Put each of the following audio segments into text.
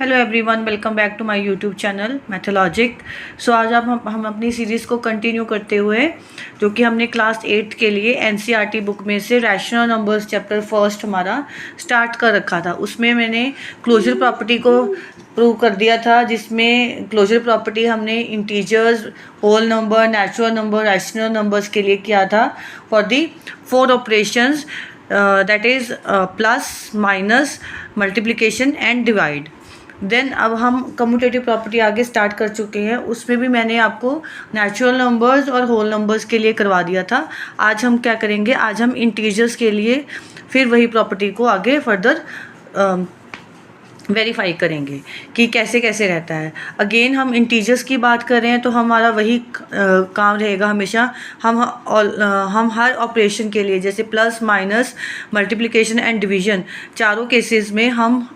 Hello everyone, welcome back to my YouTube channel Mathologic. So आज हम अपनी series को कंटिन्यू करते हुए जो कि हमने क्लास 8 के लिए एनसीईआरटी बुक में से रैशनल नंबर्स चैप्टर फर्स्ट हमारा स्टार्ट कर रखा था। उसमें मैंने क्लोजर प्रॉपर्टी को प्रूव कर दिया था, जिसमें क्लोजर प्रॉपर्टी हमने integers, whole number, natural number, rational numbers के लिए किया था for the 4 operations, that is plus, minus, multiplication and divide. Then अब हम कम्यूटेटिव प्रॉपर्टी आगे स्टार्ट कर चुके हैं। उसमें भी मैंने आपको नेचुरल नंबर्स और होल नंबर्स के लिए करवा दिया था। आज हम क्या करेंगे, आज हम इंटीजर्स के लिए फिर वही प्रॉपर्टी को आगे फर्दर वेरीफाई करेंगे कि कैसे कैसे रहता है। अगेन हम इंटीजर्स की बात कर रहे हैं तो हमारा वही काम रहेगा हमेशा। हम हर ऑपरेशन के लिए, जैसे plus, minus, multiplication and division, चारों केसेस में हम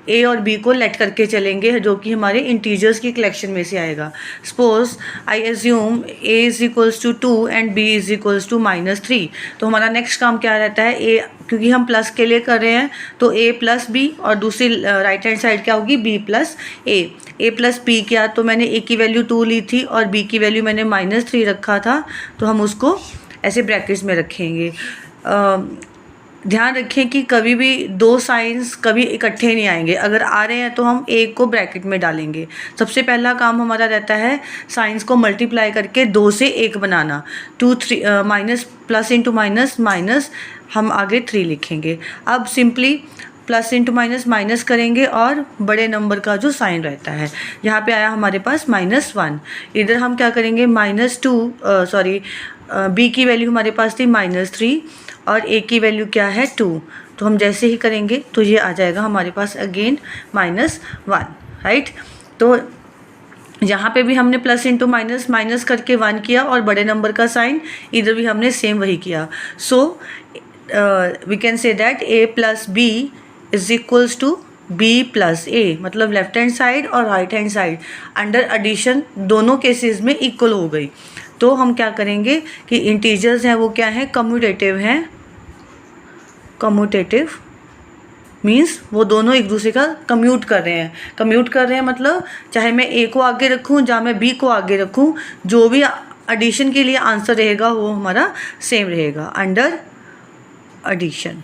ए और बी को लेट करके चलेंगे, जो कि हमारे इंटीजर्स की कलेक्शन में से आएगा। Suppose I assume A is equals to 2 and B is equals to -3। तो हमारा नेक्स्ट काम क्या रहता है, ए, क्योंकि हम प्लस के लिए कर रहे हैं तो ए प्लस बी, और दूसरी राइट हैंड साइड क्या होगी, बी प्लस ए प्लस बी किया तो मैंने ए की वैल्यू 2 ली थी और बी की वैल्यू मैंने -3 रखा था, तो हम उसको ऐसे ब्रैकेट्स में रखेंगे। ध्यान रखें कि कभी भी दो साइंस कभी इकट्ठे नहीं आएंगे। अगर आ रहे हैं तो हम एक को ब्रैकेट में डालेंगे। सबसे पहला काम हमारा रहता है साइंस को मल्टीप्लाई करके 2 से 1 बनाना। 2 3 minus plus into minus minus, हम आगे 3 लिखेंगे। अब simply plus into minus minus करेंगे और बड़े नंबर का जो साइन रहता है, यहाँ पे आया हमारे पास -1। इधर हम क्या करेंगे, बी की वैल्यू हमारे पास थी -3 और ए की वैल्यू क्या है 2। तो हम जैसे ही करेंगे तो ये आ जाएगा हमारे पास अगेन -1, राइट। तो यहाँ पे भी हमने प्लस इंटू माइनस माइनस करके 1 किया और बड़े नंबर का साइन, इधर भी हमने सेम वही किया। So we can say that a plus B is equals to B plus A, मतलब लेफ्ट हैंड साइड और right hand side under addition दोनों केसेस में इक्वल हो गई। तो हम क्या करेंगे कि इंटीजर्स हैं वो क्या है, कम्यूटेटिव हैं। कम्यूटेटिव मीन्स वो दोनों एक दूसरे का कम्यूट कर रहे हैं मतलब चाहे मैं ए को आगे रखूं या मैं बी को आगे रखूं, जो भी एडिशन के लिए आंसर रहेगा वो हमारा सेम रहेगा अंडर एडिशन।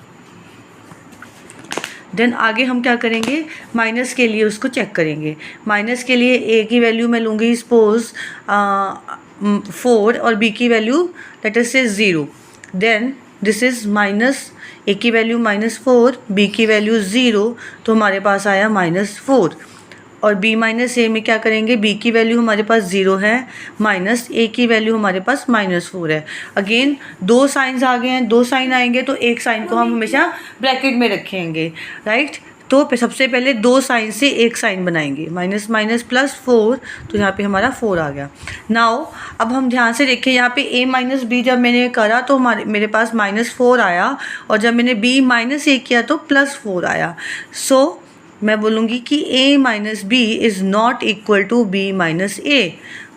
देन आगे हम क्या करेंगे, माइनस के लिए उसको चेक करेंगे। माइनस के लिए ए की वैल्यू मैं लूँगी सपोज 4 और बी की वैल्यू दैट इज से 0। देन दिस इज माइनस, ए की वैल्यू -4, बी की वैल्यू 0, तो हमारे पास आया -4। और b माइनस ए में क्या करेंगे, b की वैल्यू हमारे पास 0 है, माइनस ए की वैल्यू हमारे पास -4 है। अगेन 2 साइंस आ गए हैं, 2 साइन आएंगे तो एक साइन को हम हमेशा ब्रैकेट में रखेंगे, राइट। तो सबसे पहले 2 साइन से एक साइन बनाएंगे, माइनस माइनस +4, तो यहाँ पे हमारा 4 आ गया। नाउ अब हम ध्यान से देखें, यहाँ पे a माइनस बी जब मैंने करा तो मेरे पास -4 आया, और जब मैंने b माइनस ए किया तो +4 आया। सो मैं बोलूँगी कि a minus B is not equal to b minus A,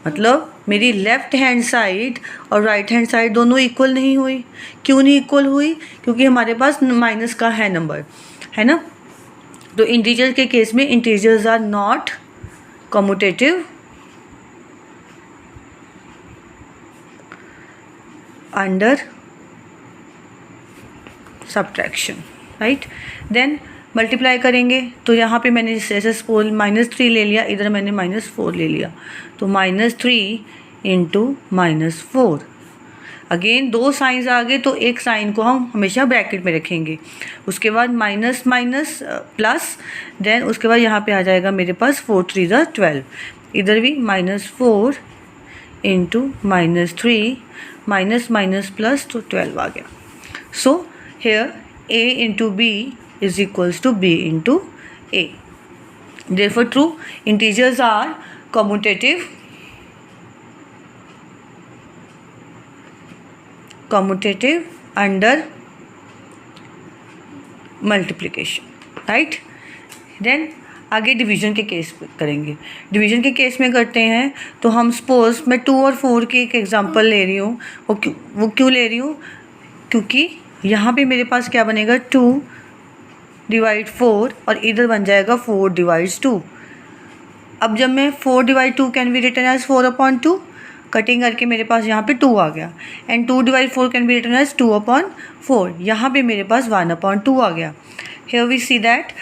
मतलब मेरी लेफ़्ट हैंड साइड और राइट हैंड साइड दोनों इक्वल नहीं हुई। क्यों नहीं इक्वल हुई, क्योंकि हमारे पास माइनस का है नंबर, है ना। तो इंटीजर के केस में integers are not commutative under subtraction, right. Then multiply करेंगे तो यहाँ पे मैंने जैसे सपोज -3 ले लिया, इधर मैंने -4 ले लिया, तो -3 इंटू -4। अगेन 2 साइंस आ गए तो एक साइन को हम हमेशा ब्रैकेट में रखेंगे। उसके बाद माइनस माइनस प्लस, देन उसके बाद यहाँ पे आ जाएगा मेरे पास 4 3 12। इधर भी -4 इंटू -3 माइनस माइनस प्लस, तो 12 आ गया। So here a into B is equals to b into a. Therefore, true integers are commutative under multiplication, right? Then आगे डिवीजन के केस करेंगे। डिवीजन के केस में करते हैं तो हम सपोज मैं 2 और 4 की एक एग्जांपल ले रही हूँ। वो क्यों ले रही हूँ, क्योंकि यहाँ पे मेरे पास क्या बनेगा, 2 डिवाइड 4 और इधर बन जाएगा 4 डिवाइड्स 2। अब जब मैं 4 divide 2 can be written as 4/2, cutting करके मेरे पास यहाँ पे 2 आ गया। And 2 divide 4 can be written as 2/4, यहाँ पे मेरे पास 1/2 आ गया। Here we see that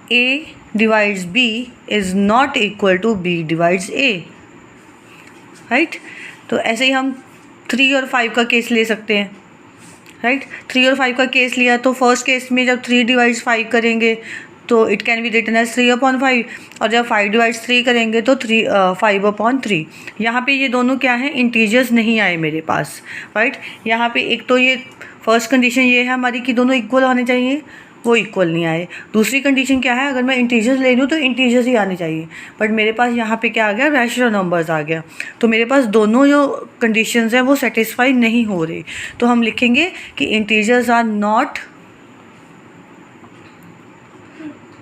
A divides B is not equal to B divides A, right. तो ऐसे ही हम 3 और 5 का केस ले सकते हैं, राइट। 3 और 5 का केस लिया तो फर्स्ट केस में जब 3 डिवाइड्स 5 करेंगे तो it can be written as 3/5, और जब 5 डिवाइड्स 3 करेंगे तो 5/3। यहाँ पे ये दोनों क्या हैं, इंटीजर्स नहीं आए मेरे पास, राइट। यहाँ पे एक तो ये फर्स्ट कंडीशन ये है हमारी कि दोनों इक्वल होने चाहिए, वो इक्वल नहीं आए। दूसरी कंडीशन क्या है, अगर मैं इंटीजर्स ले लूँ तो इंटीजर्स ही आने चाहिए, बट मेरे पास यहाँ पे क्या आ गया, रैशनल नंबर्स आ गया। तो मेरे पास दोनों जो कंडीशंस हैं वो सेटिस्फाई नहीं हो रही, तो हम लिखेंगे कि integers are not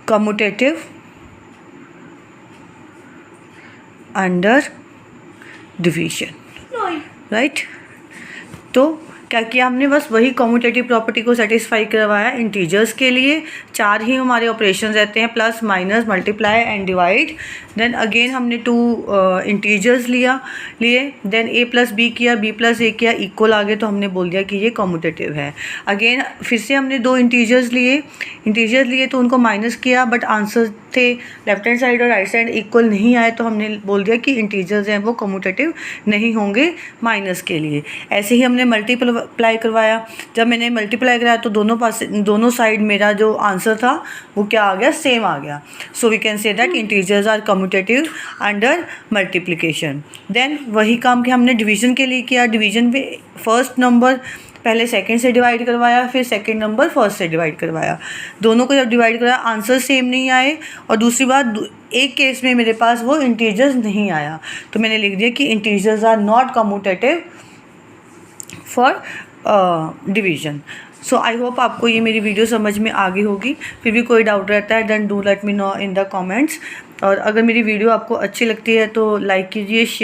commutative under division, right. तो क्या किया हमने, बस वही कम्यूटेटिव प्रॉपर्टी को सेटिस्फाई करवाया इंटीजर्स के लिए। 4 ही हमारे ऑपरेशन रहते हैं, plus minus multiply and divide. Then again हमने 2 इंटीजर्स लिए, देन a प्लस b किया, b प्लस a किया, इक्वल आ गए, तो हमने बोल दिया कि ये कम्यूटेटिव है। अगेन फिर से हमने 2 इंटीजर्स लिए तो उनको माइनस किया, बट आंसर थे लेफ्ट हैंड साइड और राइट साइड इक्वल नहीं आए, तो हमने बोल दिया कि इंटीजर्स हैं वो कम्यूटेटिव नहीं होंगे माइनस के लिए। ऐसे ही हमने मल्टीप्लाई करवाया, जब मैंने मल्टीप्लाई कराया तो दोनों साइड मेरा जो आंसर था वो क्या आ गया, सेम आ गया। So we can say that integers are commutative under multiplication. Then वही काम कि हमने डिवीजन के लिए किया। डिवीजन पे फर्स्ट नंबर पहले सेकंड से डिवाइड करवाया, फिर सेकंड नंबर फर्स्ट से डिवाइड करवाया। दोनों को जब डिवाइड कराया आंसर सेम नहीं आए, और दूसरी बात एक केस में मेरे पास वो इंटीजर्स नहीं आया, तो मैंने लिख दिया कि integers are not commutative for division. So I hope आपको ये मेरी वीडियो समझ में आ गई होगी। फिर भी कोई डाउट रहता है then do let me know in the comments. और अगर मेरी वीडियो आपको अच्छी लगती है तो लाइक कीजिए,